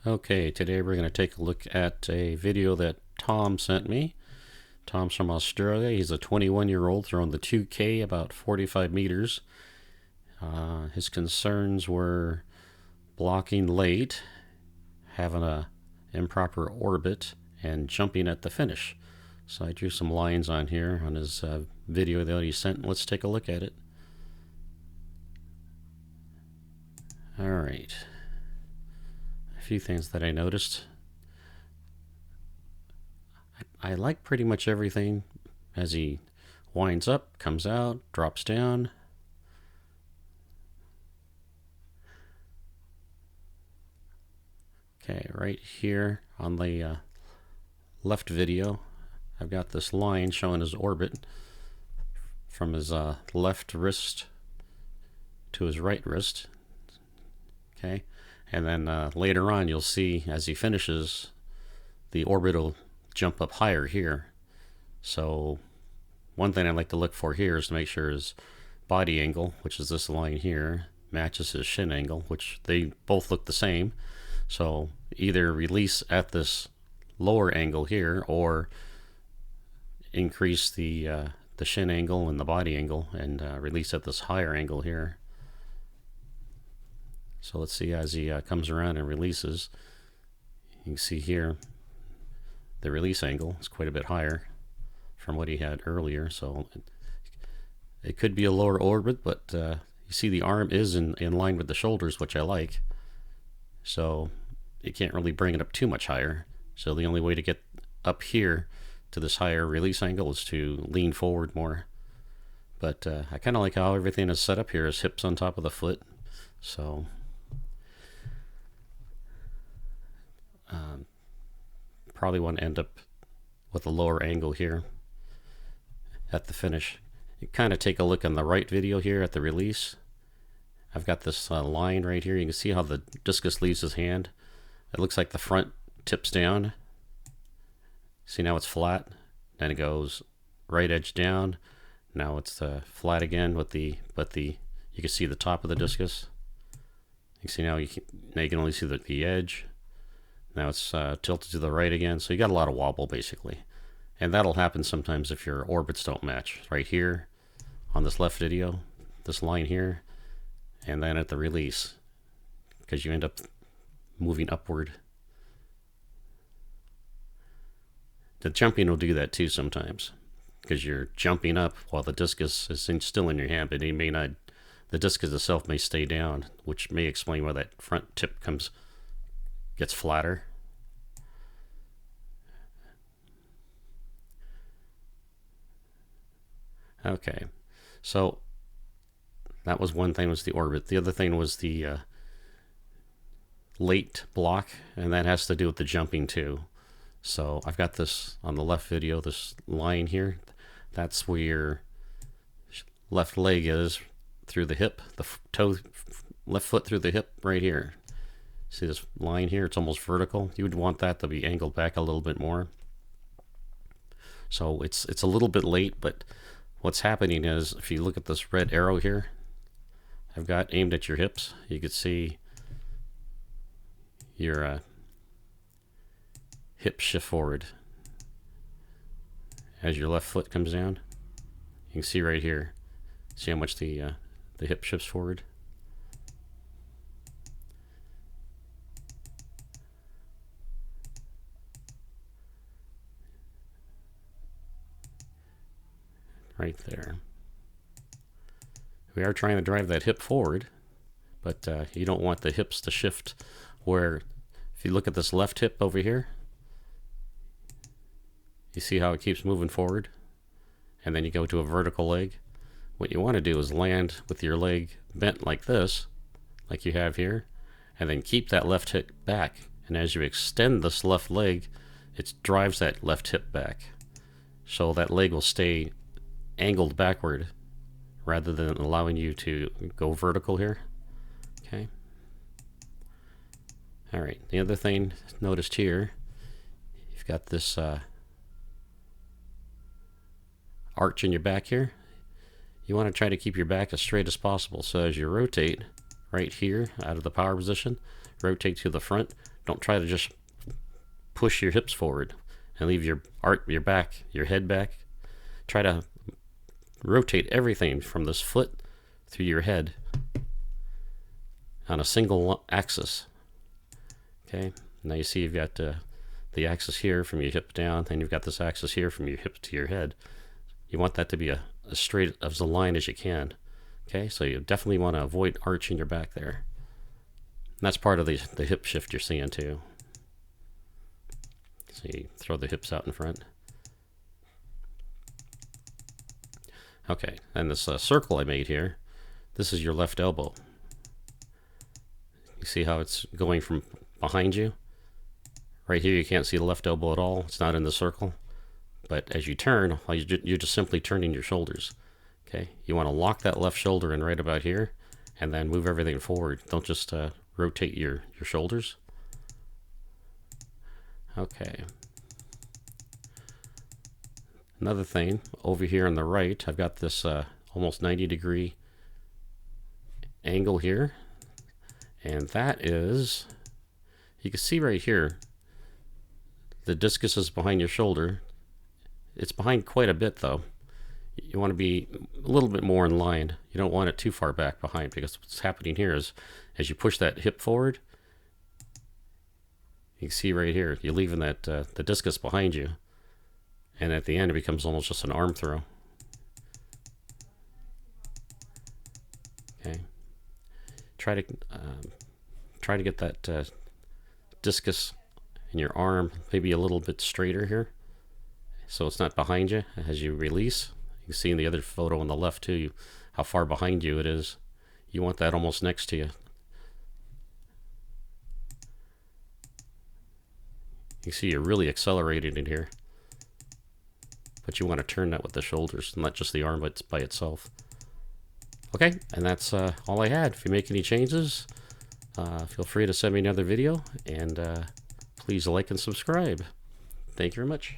Okay, today we're going to take a look at a video that Tom sent me. Tom's from Australia. He's a 21-year-old throwing the 2K about 45 meters. His concerns were blocking late, having a improper orbit, and jumping at the finish. So I drew some lines on here on his video that he sent. Let's take a look at it. All right. A few things that I noticed. I like pretty much everything as he winds up, comes out, drops down. Okay, right here on the left video, I've got this line showing his orbit from his left wrist to his right wrist. Okay, and then later on you'll see as he finishes, the orbit will jump up higher here. So one thing I like to look for here is to make sure his body angle, which is this line here, matches his shin angle, which they both look the same. So either release at this lower angle here or increase the shin angle and the body angle and release at this higher angle here. So let's see as he comes around and releases. You can see here the release angle is quite a bit higher from what he had earlier. So it could be a lower orbit, but you see the arm is in line with the shoulders, which I like. So you can't really bring it up too much higher. So the only way to get up here to this higher release angle is to lean forward more. But I kind of like how everything is set up here. His hips on top of the foot. So probably want to end up with a lower angle here at the finish. You kind of take a look on the right video here at the release. I've got this line right here. You can see how the discus leaves his hand. It looks like the front tips down. See, now it's flat. Then it goes right edge down. Now it's flat again with you can see the top of the discus. You can see now you can only see the edge. Now it's tilted to the right again. So you got a lot of wobble basically. And that'll happen sometimes if your orbits don't match. Right here on this left video, this line here, and then at the release, because you end up moving upward. The jumping will do that too sometimes, because you're jumping up while the discus is still in your hand, but it may not. The discus itself may stay down, which may explain why that front tip gets flatter. Okay, so that was one thing, was the orbit. The other thing was the late block, and that has to do with the jumping too. So I've got this on the left video, this line here. That's where your left leg is through the hip, the left foot through the hip right here. See this line here? It's almost vertical. You would want that to be angled back a little bit more. So it's a little bit late, but what's happening is, if you look at this red arrow here, I've got aimed at your hips. You can see your hip shift forward as your left foot comes down. You can see right here. See how much the hip shifts forward. Right there. We are trying to drive that hip forward, but you don't want the hips to shift where, if you look at this left hip over here, you see how it keeps moving forward, and then you go to a vertical leg. What you want to do is land with your leg bent like this, like you have here, and then keep that left hip back. And as you extend this left leg, it drives that left hip back. So that leg will stay angled backward rather than allowing you to go vertical here. Okay. All right. The other thing noticed here, you've got this arch in your back here. You want to try to keep your back as straight as possible. So as you rotate right here out of the power position, rotate to the front, Don't try to just push your hips forward and leave your head back. Try to rotate everything from this foot through your head on a single axis. Okay, now you see you've got the axis here from your hip down, and you've got this axis here from your hip to your head. You want that to be as straight as a line as you can. Okay, so you definitely want to avoid arching your back there. And that's part of the hip shift you're seeing too. So you throw the hips out in front. Okay, and this circle I made here, this is your left elbow. You see how it's going from behind you? Right here you can't see the left elbow at all. It's not in the circle. But as you turn, you're just simply turning your shoulders. Okay, you want to lock that left shoulder in right about here, and then move everything forward. Don't just rotate your shoulders. Okay. Another thing, over here on the right, I've got this almost 90-degree angle here. And that is, you can see right here, the discus is behind your shoulder. It's behind quite a bit though. You want to be a little bit more in line. You don't want it too far back behind, because what's happening here is as you push that hip forward, you can see right here, you're leaving that the discus behind you. And at the end, it becomes almost just an arm throw. Okay. Try to get that discus in your arm maybe a little bit straighter here, so it's not behind you as you release. You can see in the other photo on the left too how far behind you it is. You want that almost next to you. You see you're really accelerated in here, but you want to turn that with the shoulders, not just the arm but by itself. Okay, and that's all I had. If you make any changes, feel free to send me another video, and please like and subscribe. Thank you very much.